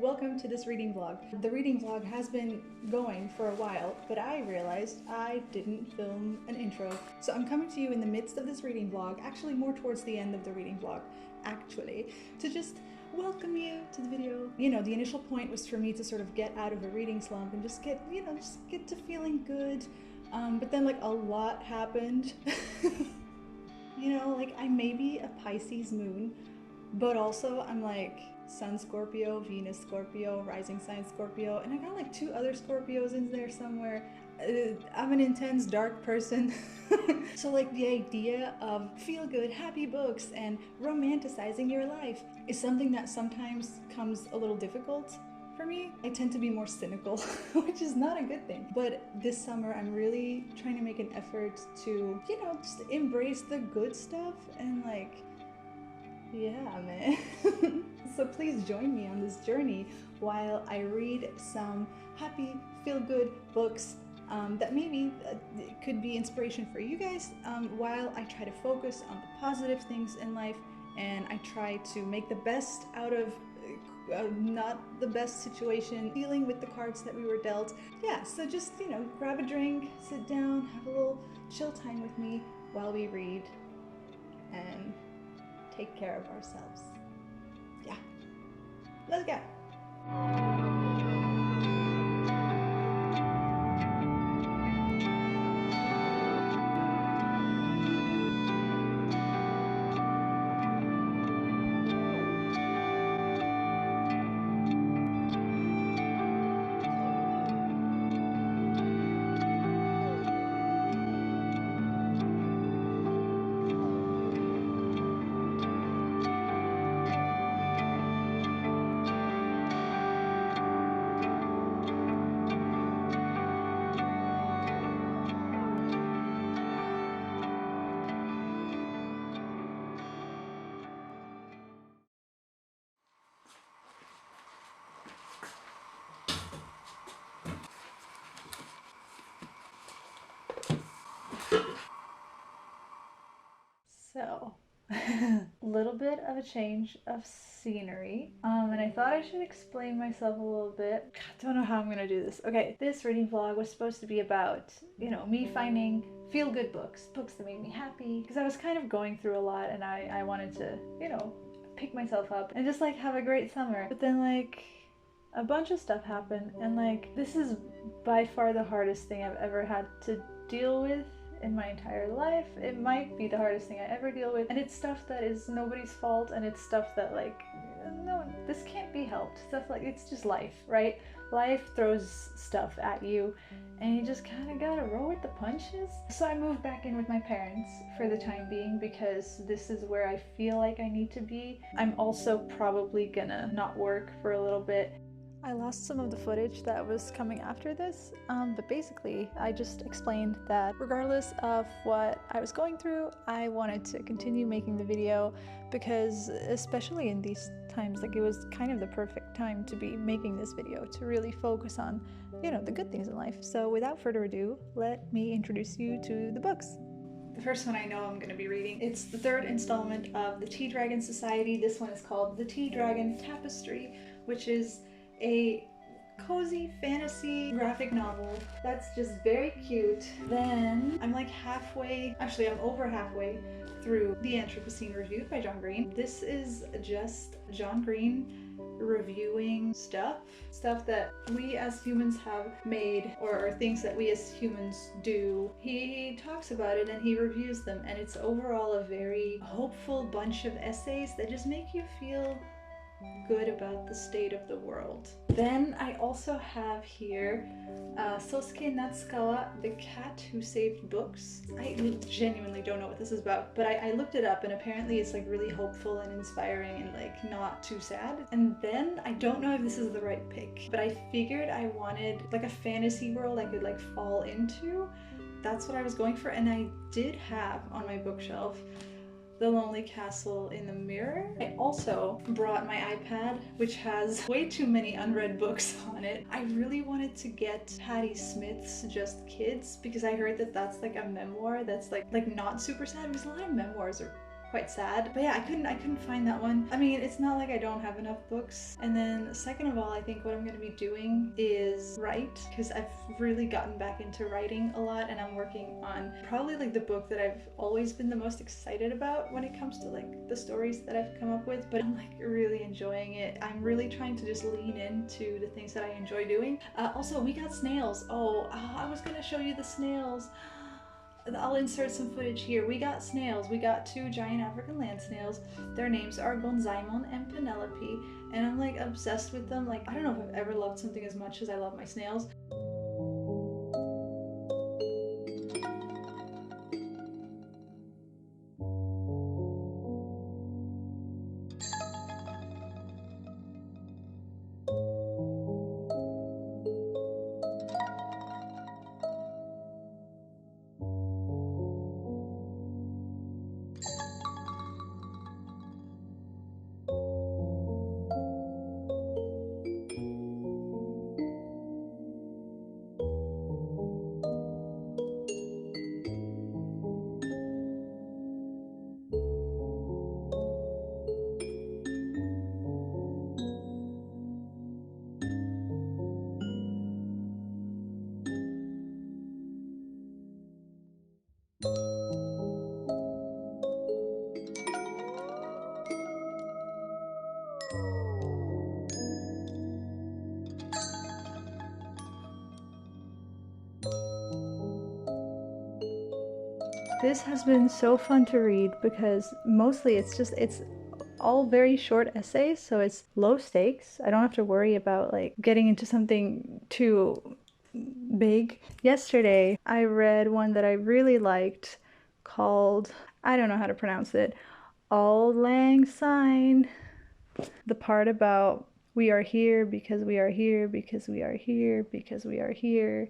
welcome to this reading vlog. The reading vlog has been going for a while, but I realized I didn't film an intro. So I'm coming to you in the midst of this reading vlog, actually more towards the end of the reading vlog, to just welcome you to the video. You know, the initial point was for me to sort of get out of a reading slump and just get to feeling good. But then like a lot happened. You know, like I may be a Pisces moon, but also I'm like Sun Scorpio, Venus Scorpio, Rising Sign Scorpio, and I got like 2 other Scorpios in there somewhere. I'm an intense, dark person. So like the idea of feel-good, happy books and romanticizing your life is something that sometimes comes a little difficult for me. I tend to be more cynical, which is not a good thing. But this summer, I'm really trying to make an effort to, you know, just embrace the good stuff and like, yeah, man. So please join me on this journey while I read some happy, feel-good books that maybe could be inspiration for you guys, while I try to focus on the positive things in life and I try to make the best out of not the best situation, dealing with the cards that we were dealt. Yeah, so just, you know, grab a drink, sit down, have a little chill time with me while we read and take care of ourselves. Yeah, let's go. So, a little bit of a change of scenery, and I thought I should explain myself a little bit. God, don't know how I'm gonna do this. Okay, this reading vlog was supposed to be about, you know, me finding feel-good books that made me happy, because I was kind of going through a lot and I wanted to, you know, pick myself up and just like have a great summer. But then like a bunch of stuff happened and like this is by far the hardest thing I've ever had to deal with in my entire life. It might be the hardest thing I ever deal with, and it's stuff that is nobody's fault, and it's stuff that like, no, this can't be helped. Stuff like, it's just life, right? Life throws stuff at you and you just kind of gotta roll with the punches. So I moved back in with my parents for the time being because this is where I feel like I need to be. I'm also probably gonna not work for a little bit. I lost some of the footage that was coming after this, but basically I just explained that regardless of what I was going through, I wanted to continue making the video because especially in these times, like it was kind of the perfect time to be making this video, to really focus on, you know, the good things in life. So without further ado, let me introduce you to the books. The first one I know I'm going to be reading, it's the 3rd installment of the Tea Dragon Society. This one is called The Tea Dragon Tapestry, which is a cozy fantasy graphic novel that's just very cute. Then I'm like halfway, actually I'm over halfway through The Anthropocene Review by John Green. This is just John Green reviewing stuff that we as humans have made, or things that we as humans do. He talks about it and he reviews them, and it's overall a very hopeful bunch of essays that just make you feel good about the state of the world. Then I also have here Sosuke Natsukawa, The Cat Who Saved Books. I genuinely don't know what this is about, but I looked it up and apparently it's like really hopeful and inspiring and like not too sad. And then I don't know if this is the right pick, but I figured I wanted like a fantasy world I could like fall into. That's what I was going for, and I did have on my bookshelf The Lonely Castle in the Mirror. I also brought my iPad, which has way too many unread books on it. I really wanted to get Patti Smith's Just Kids because I heard that that's like a memoir that's like not super sad, because a lot of memoirs are quite sad. But yeah, I couldn't find that one. I mean, it's not like I don't have enough books. And then second of all, I think what I'm going to be doing is write, because I've really gotten back into writing a lot, and I'm working on probably like the book that I've always been the most excited about when it comes to like the stories that I've come up with, but I'm like really enjoying it. I'm really trying to just lean into the things that I enjoy doing. Also, we got snails. Oh, I was gonna show you the snails. I'll insert some footage here. We got snails. We got 2 giant African land snails. Their names are Gonzaimon and Penelope, and I'm like obsessed with them. Like, I don't know if I've ever loved something as much as I love my snails. This has been so fun to read because mostly it's all very short essays, so it's low stakes. I don't have to worry about like getting into something too big. Yesterday, I read one that I really liked called, I don't know how to pronounce it, Auld Lang Syne. The part about we are here because we are here because we are here because we are here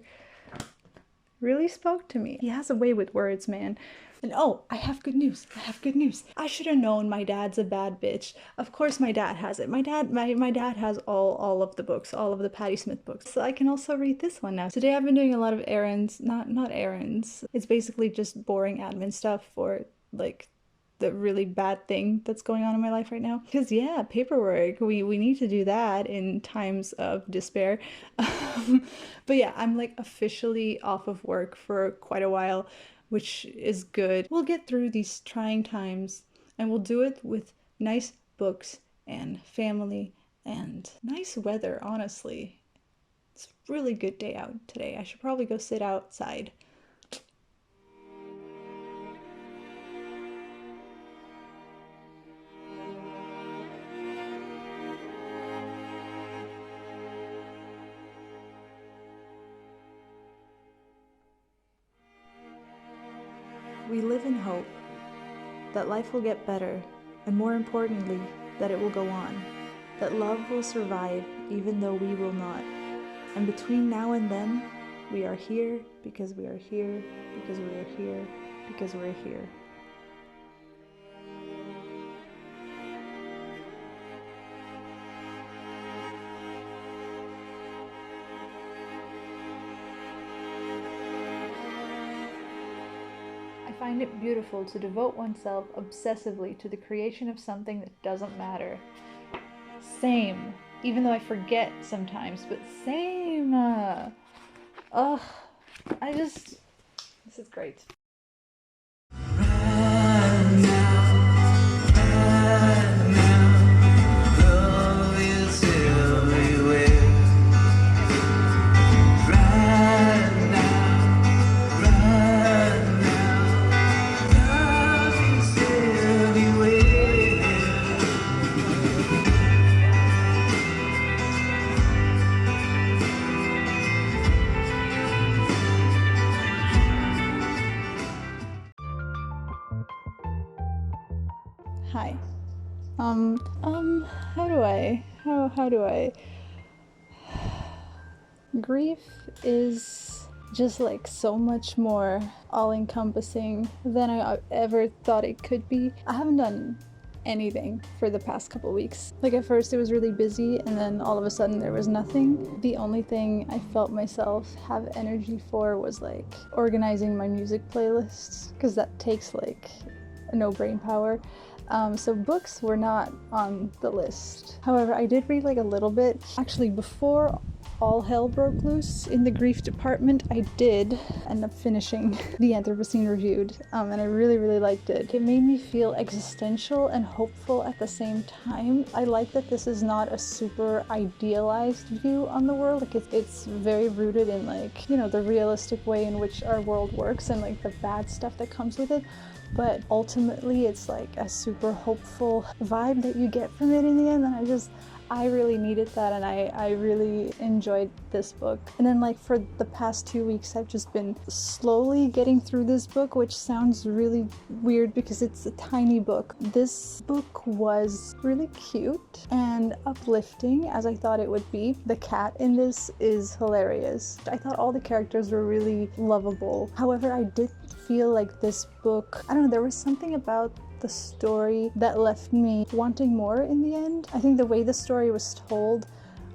really spoke to me. He has a way with words, man. And oh, I have good news. I have good news. I should have known my dad's a bad bitch. Of course my dad has it. My dad has all of the books, all of the Patti Smith books. So I can also read this one now. Today I've been doing a lot of errands. Not errands. It's basically just boring admin stuff for like the really bad thing that's going on in my life right now. Because yeah, paperwork, we need to do that in times of despair. But yeah, I'm like officially off of work for quite a while, which is good. We'll get through these trying times, and we'll do it with nice books and family and nice weather, honestly. It's a really good day out today. I should probably go sit outside. We live in hope that life will get better, and more importantly, that it will go on, that love will survive even though we will not. And between now and then, we are here because we are here, because we are here, because we're here. I find it beautiful to devote oneself obsessively to the creation of something that doesn't matter. Same. Even though I forget sometimes, but same. This is great. Hi. How do I? Grief is just like so much more all-encompassing than I ever thought it could be. I haven't done anything for the past couple weeks. Like at first it was really busy, and then all of a sudden there was nothing. The only thing I felt myself have energy for was like organizing my music playlists, because that takes like no brain power. So books were not on the list. However, I did read like a little bit. Actually, before all hell broke loose in the grief department, I did end up finishing The Anthropocene Reviewed, and I really, really liked it. It made me feel existential and hopeful at the same time. I like that this is not a super idealized view on the world. Like it's very rooted in like, you know, the realistic way in which our world works and like the bad stuff that comes with it. But ultimately it's like a super hopeful vibe that you get from it in the end, and I really needed that, and I really enjoyed this book. And then like for the past 2 weeks I've just been slowly getting through this book, which sounds really weird because it's a tiny book. This book was really cute and uplifting, as I thought it would be. The cat in this is hilarious. I thought all the characters were really lovable. However, I did feel like this book, I don't know, there was something about the story that left me wanting more in the end. I think the way the story was told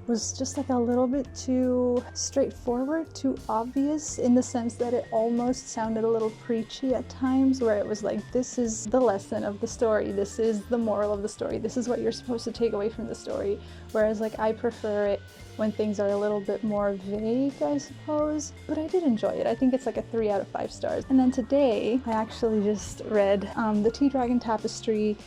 was just like a little bit too straightforward, too obvious, in the sense that it almost sounded a little preachy at times, where it was like, this is the lesson of the story, this is the moral of the story, this is what you're supposed to take away from the story. Whereas like I prefer it when things are a little bit more vague, I suppose. But I did enjoy it. I think it's like a 3 out of 5 stars. And then today I actually just read the Tea Dragon Tapestry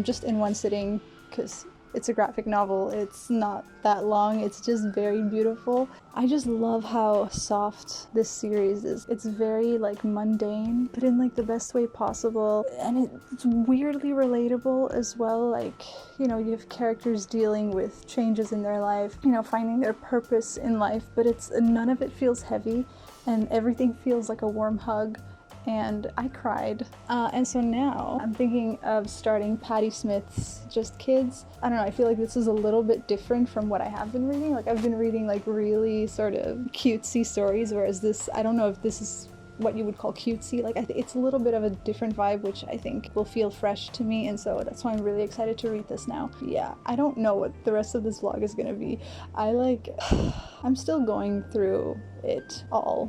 just in one sitting, because it's a graphic novel. It's not that long. It's just very beautiful. I just love how soft this series is. It's very like mundane, but in like the best way possible. And it's weirdly relatable as well. Like, you know, you have characters dealing with changes in their life, you know, finding their purpose in life, but none of it feels heavy, and everything feels like a warm hug. And I cried. And so now I'm thinking of starting Patti Smith's Just Kids. I don't know, I feel like this is a little bit different from what I have been reading. Like I've been reading like really sort of cutesy stories, whereas this, I don't know if this is what you would call cutesy. Like it's a little bit of a different vibe, which I think will feel fresh to me, and so that's why I'm really excited to read this now. Yeah, I don't know what the rest of this vlog is gonna be. I'm still going through it all,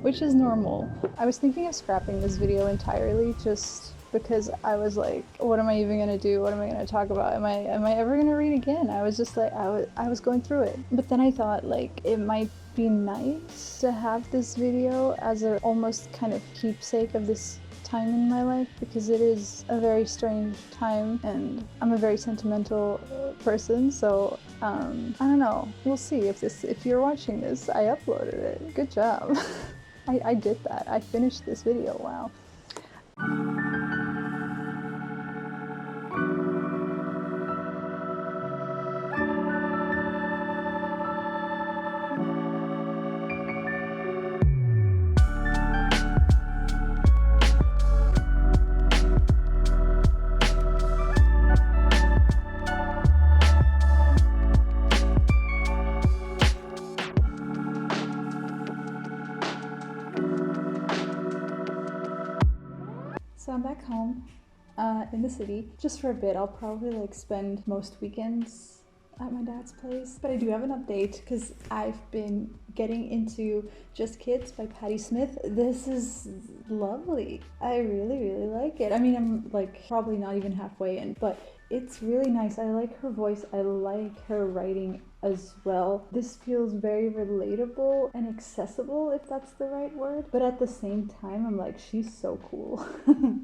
which is normal. I was thinking of scrapping this video entirely just because I was like, what am I even gonna do? What am I gonna talk about? Am I ever gonna read again? I was just like, I was going through it. But then I thought like it might be nice to have this video as a almost kind of keepsake of this time in my life, because it is a very strange time and I'm a very sentimental person, so I don't know, we'll see. If you're watching this, I uploaded it. Good job. I did that. I finished this video. Wow. So I'm back home in the city just for a bit. I'll probably like spend most weekends at my dad's place. But I do have an update because I've been getting into Just Kids by Patti Smith. This is lovely. I really, really like it. I mean, I'm like probably not even halfway in, but it's really nice. I like her voice. I like her writing as well. This feels very relatable and accessible, if that's the right word. But at the same time, I'm like, she's so cool.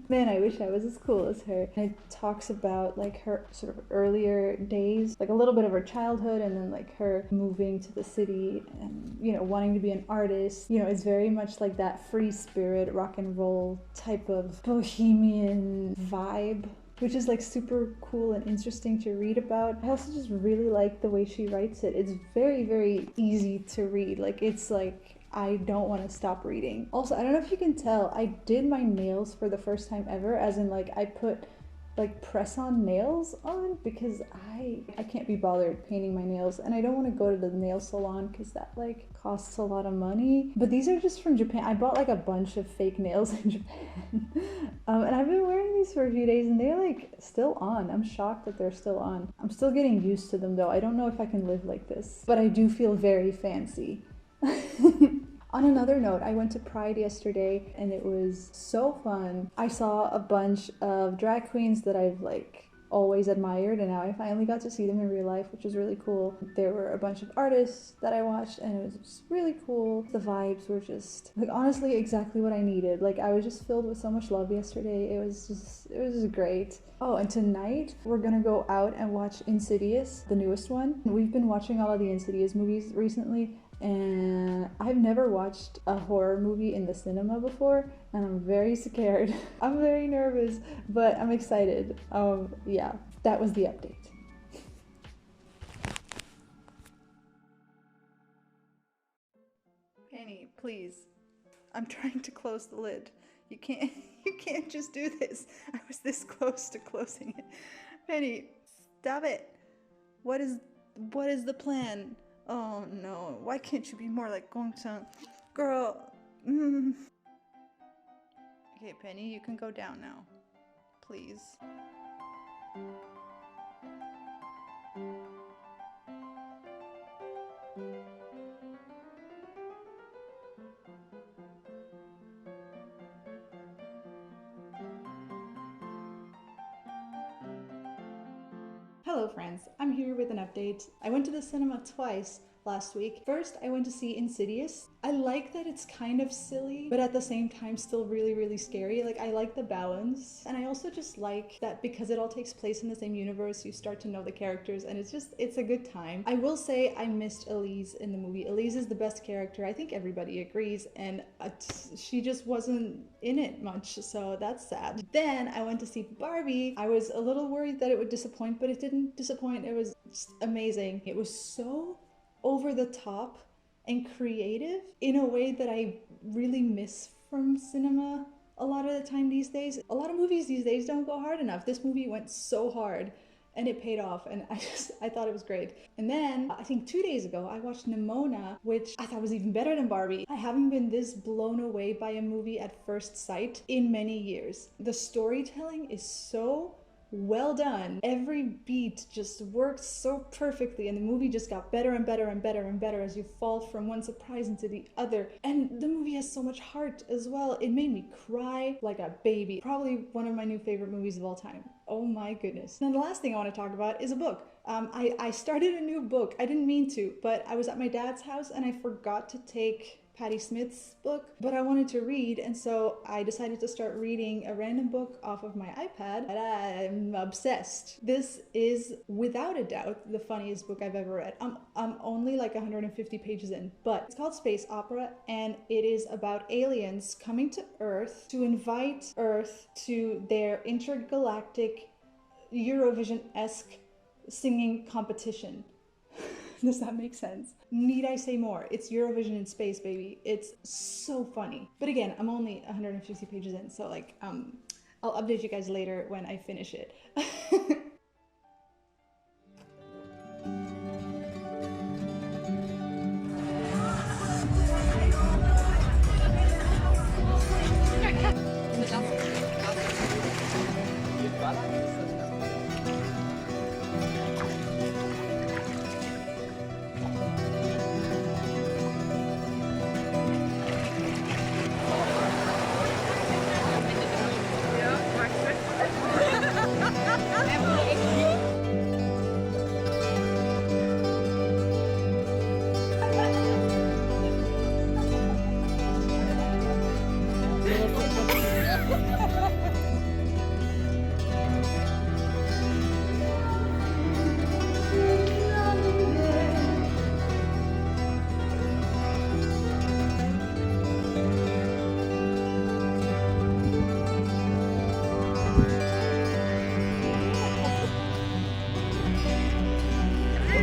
Man, I wish I was as cool as her. And it talks about like her sort of earlier days, like a little bit of her childhood, and then like her moving to the city and, you know, wanting to be an artist. You know, it's very much like that free spirit, rock and roll type of bohemian vibe, which is like super cool and interesting to read about. I also just really like the way she writes it. It's very, very easy to read. Like, it's like, I don't want to stop reading. Also, I don't know if you can tell, I did my nails for the first time ever, as in like I put like press-on nails on, because I can't be bothered painting my nails, and I don't want to go to the nail salon because that like costs a lot of money. But these are just from Japan. I bought like a bunch of fake nails in Japan and I've been wearing these for a few days and they're like still on. I'm shocked that they're still on. I'm still getting used to them though. I don't know if I can live like this, but I do feel very fancy. On another note, I went to Pride yesterday and it was so fun. I saw a bunch of drag queens that I've always admired, and now I finally got to see them in real life, which was really cool. There were a bunch of artists that I watched and it was just really cool. The vibes were just honestly exactly what I needed. I was just filled with so much love yesterday. It was just great. Oh, and tonight we're gonna go out and watch Insidious, the newest one. We've been watching all of the Insidious movies recently, and I've never watched a horror movie in the cinema before, and I'm very scared. I'm very nervous, but I'm excited. Yeah, that was the update. Penny, please. I'm trying to close the lid. You can't just do this. I was this close to closing it. Penny, stop it. What is the plan? Oh no, why can't you be more like Gongchang? Girl. Okay, Penny, you can go down now. Please. Hello friends, I'm here with an update. I went to the cinema twice last week. First, I went to see Insidious. I like that it's kind of silly, but at the same time still really, really scary. I like the balance. And I also just like that because it all takes place in the same universe, you start to know the characters, and it's a good time. I will say I missed Elise in the movie. Elise is the best character. I think everybody agrees, and she just wasn't in it much, so that's sad. Then I went to see Barbie. I was a little worried that it would disappoint, but it didn't disappoint. It was just amazing. It was so over the top and creative in a way that I really miss from cinema a lot of the time these days. A lot of movies these days don't go hard enough. This movie went so hard and it paid off, and I thought it was great. And then I think 2 days ago I watched Nimona, which I thought was even better than Barbie. I haven't been this blown away by a movie at first sight in many years. The storytelling is so well done. Every beat just works so perfectly, and the movie just got better and better and better and better as you fall from one surprise into the other. And the movie has so much heart as well. It made me cry like a baby. Probably one of my new favorite movies of all time. Oh my goodness. And the last thing I want to talk about is a book. I started a new book. I didn't mean to, but I was at my dad's house and I forgot to take Patti Smith's book, but I wanted to read, and so I decided to start reading a random book off of my iPad, and I'm obsessed. This is without a doubt the funniest book I've ever read. I'm only 150 pages in, but it's called Space Opera, and it is about aliens coming to Earth to invite Earth to their intergalactic Eurovision-esque singing competition. Does that make sense? Need I say more? It's Eurovision in space, baby. It's so funny. But again, I'm only 150 pages in, so I'll update you guys later when I finish it.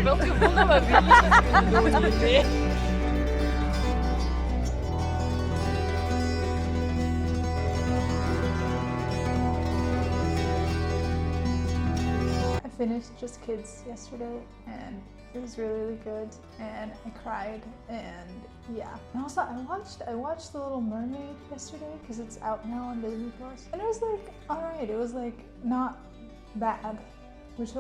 Welke vonden we weer? I finished Just Kids yesterday, and it was really, really good, and I cried, and yeah. And also, I watched The Little Mermaid yesterday because it's out now on Disney Plus, and it was alright. It was not bad, which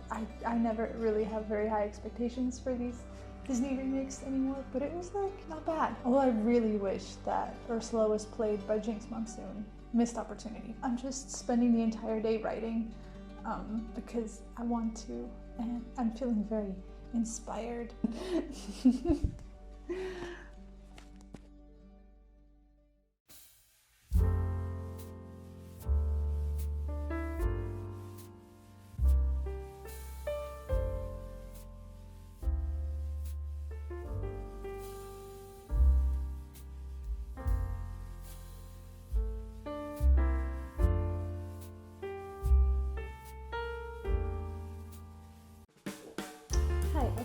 I never really have very high expectations for these Disney remix anymore, but it was like not bad. Although I really wish that Ursula was played by Jinx Monsoon. Missed opportunity. I'm just spending the entire day writing because I want to, and I'm feeling very inspired.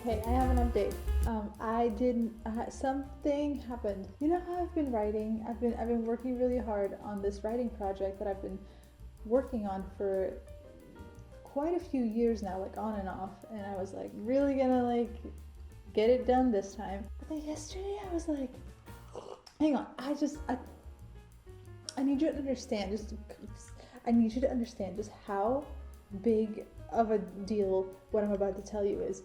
Okay, I have an update. Something happened. You know how I've been writing? I've been working really hard on this writing project that I've been working on for quite a few years now, like on and off. And I was like really gonna like get it done this time. But then yesterday I was like, hang on, I need you to understand. I need you to understand just how big of a deal what I'm about to tell you is.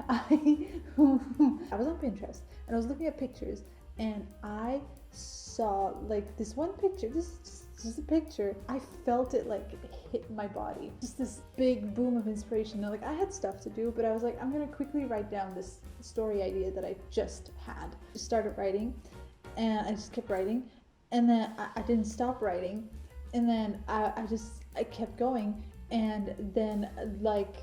I was on Pinterest and I was looking at pictures and I saw like this one picture, just a picture. I felt it like hit my body. Just this big boom of inspiration. Now, like I had stuff to do, but I was like, I'm gonna quickly write down this story idea that I just had. Just started writing and I just kept writing and then I didn't stop writing and then I kept going and then like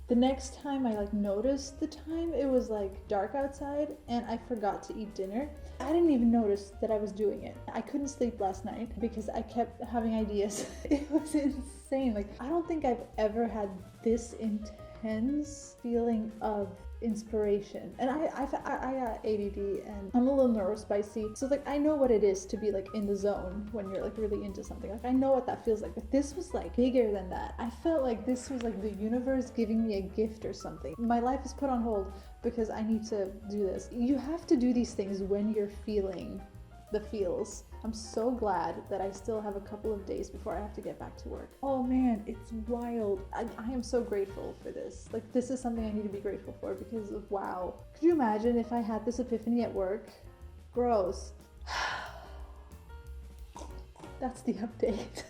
the next time I like noticed the time, it was like dark outside and I forgot to eat dinner. I didn't even notice that I was doing it. I couldn't sleep last night because I kept having ideas. It was insane. Like I don't think I've ever had this intense feeling of inspiration. And I got ADD and I'm a little neurospicy, so like I know what it is to be like in the zone when you're like really into something. Like I know what that feels like, but this was like bigger than that. I felt like this was like the universe giving me a gift or something. My life is put on hold because I need to do this. You have to do these things when you're feeling the feels. I'm so glad that I still have a couple of days before I have to get back to work. Oh man, it's wild. I am so grateful for this. Like this is something I need to be grateful for because of wow. Could you imagine if I had this epiphany at work? Gross. That's the update.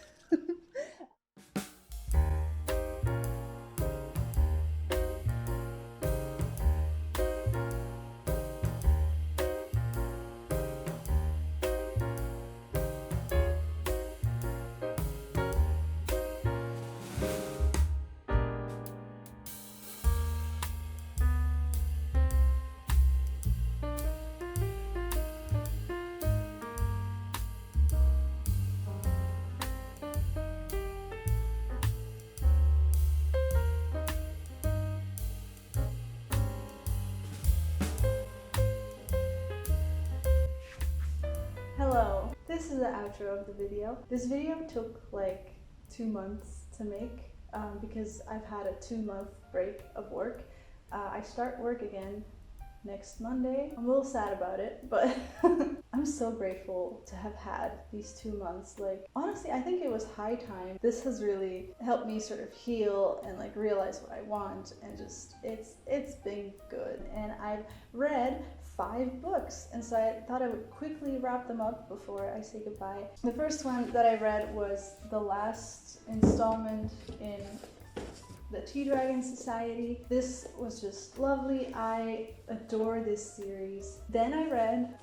Hello, this is the outro of the video. This video took like 2 months to make because I've had a 2-month break of work. I start work again next Monday. I'm a little sad about it, but I'm so grateful to have had these 2 months. Like honestly, I think it was high time. This has really helped me sort of heal and like realize what I want, and just it's been good. And I've read 5 books, and so I thought I would quickly wrap them up before I say goodbye. The first one that I read was the last installment in the Tea Dragon Society. This was just lovely. I adore this series. Then I read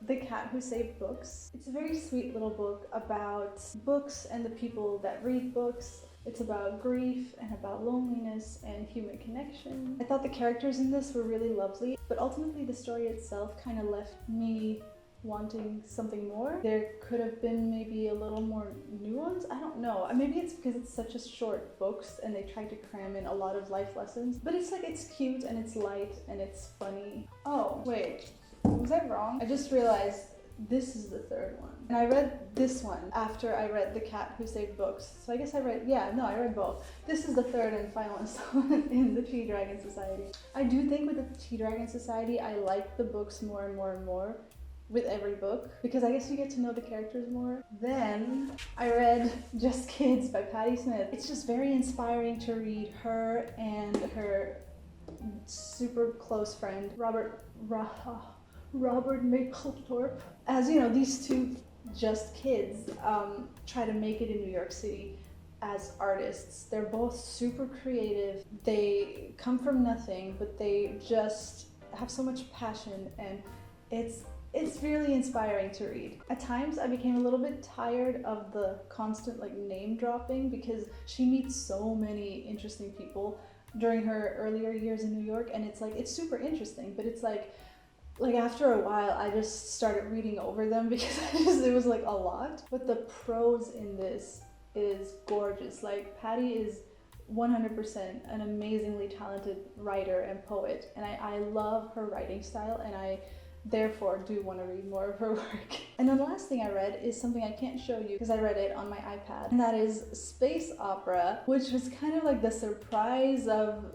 The Cat Who Saved Books. It's a very sweet little book about books and the people that read books. It's about grief and about loneliness and human connection. I thought the characters in this were really lovely, but ultimately the story itself kind of left me wanting something more. There could have been maybe a little more nuance. I don't know. Maybe it's because it's such a short books and they tried to cram in a lot of life lessons. But it's like, it's cute and it's light and it's funny. Oh, wait. Was I wrong? I just realized this is the 3rd one. And I read this one after I read The Cat Who Saved Books. So I guess I read both. This is the 3rd and final installment in the Tea Dragon Society. I do think with the Tea Dragon Society, I like the books more and more and more with every book, because I guess you get to know the characters more. Then I read Just Kids by Patti Smith. It's just very inspiring to read her and her super close friend, Robert Mapplethorpe. As you know, these two just kids try to make it in New York City as artists. They're both super creative. They come from nothing, but they just have so much passion, and it's really inspiring to read. At times I became a little bit tired of the constant like name dropping, because she meets so many interesting people during her earlier years in New York, and it's like, it's super interesting, but it's like after a while I just started reading over them because it was like a lot. But the prose in this is gorgeous. Like, Patty is 100% an amazingly talented writer and poet, and I love her writing style, and I therefore do want to read more of her work. And then the last thing I read is something I can't show you because I read it on my iPad, and that is Space Opera, which was kind of like the surprise of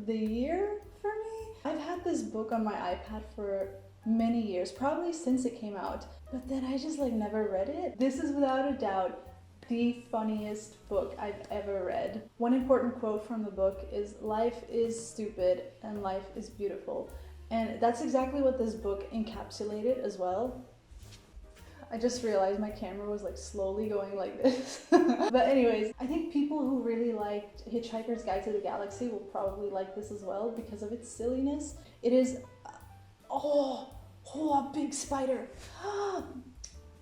the year for me. I've had this book on my iPad for many years, probably since it came out, but then I just like never read it. This is without a doubt the funniest book I've ever read. One important quote from the book is, "Life is stupid and life is beautiful." And that's exactly what this book encapsulated as well. I just realized my camera was like slowly going like this. But anyways, I think people who really liked Hitchhiker's Guide to the Galaxy will probably like this as well because of its silliness. It is, oh, a big spider.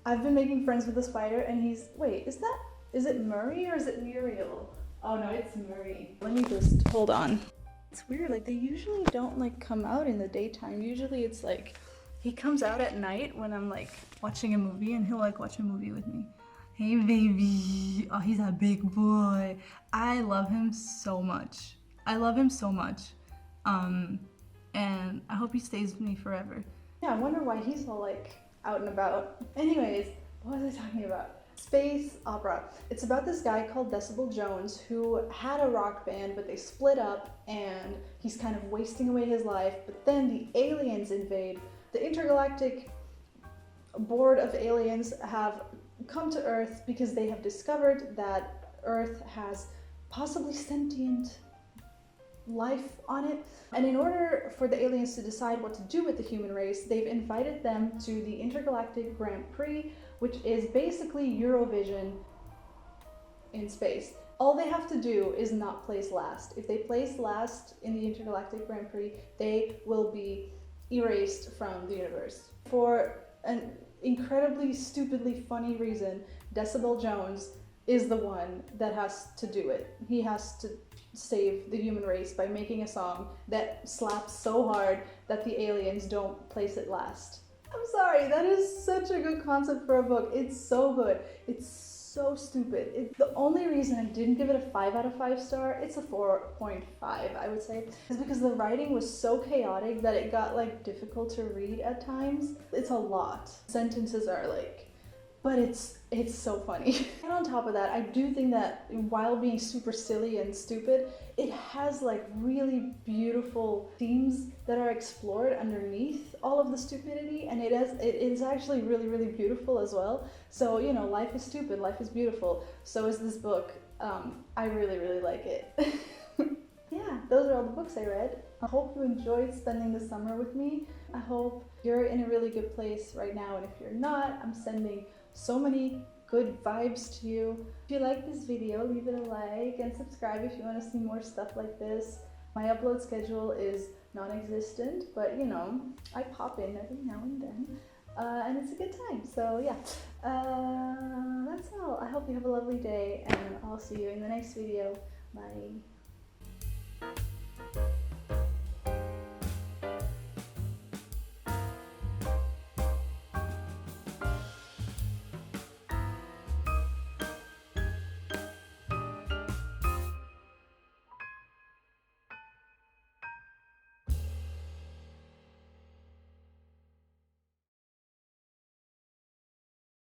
I've been making friends with the spider, and he's, wait, is it Murray or is it Muriel? Oh no, it's Murray. Let me just, hold on. It's weird, like they usually don't like come out in the daytime. Usually it's like, he comes out at night when I'm like watching a movie, and he'll like watch a movie with me. Hey baby, oh he's a big boy. I love him so much. And I hope he stays with me forever. Yeah, I wonder why he's all like out and about. Anyways, what was I talking about? Space Opera. It's about this guy called Decibel Jones who had a rock band, but they split up and he's kind of wasting away his life. But then the aliens invade. The intergalactic board of aliens have come to Earth because they have discovered that Earth has possibly sentient life on it. And in order for the aliens to decide what to do with the human race, they've invited them to the Intergalactic Grand Prix, which is basically Eurovision in space. All they have to do is not place last. If they place last in the Intergalactic Grand Prix, they will be erased from the universe. For an incredibly stupidly funny reason, Decibel Jones is the one that has to do it. He has to save the human race by making a song that slaps so hard that the aliens don't place it last. I'm sorry, that is such a good concept for a book. It's so good. It's so stupid. The only reason I didn't give it a 5 out of 5 star, it's a 4.5, I would say, is because the writing was so chaotic that it got like difficult to read at times. It's a lot. Sentences are like, but it's so funny. And on top of that, I do think that while being super silly and stupid, it has like really beautiful themes that are explored underneath all of the stupidity, and it is actually really, really beautiful as well. So, you know, life is stupid, life is beautiful. So is this book. I really, really like it. Yeah, those are all the books I read. I hope you enjoyed spending the summer with me. I hope you're in a really good place right now, and if you're not, I'm sending so many good vibes to you. If you like this video, leave it a like and subscribe if you want to see more stuff like this. My upload schedule is non-existent, but you know, I pop in every now and then, and it's a good time. So yeah, that's all. I hope you have a lovely day, and I'll see you in the next video. Bye.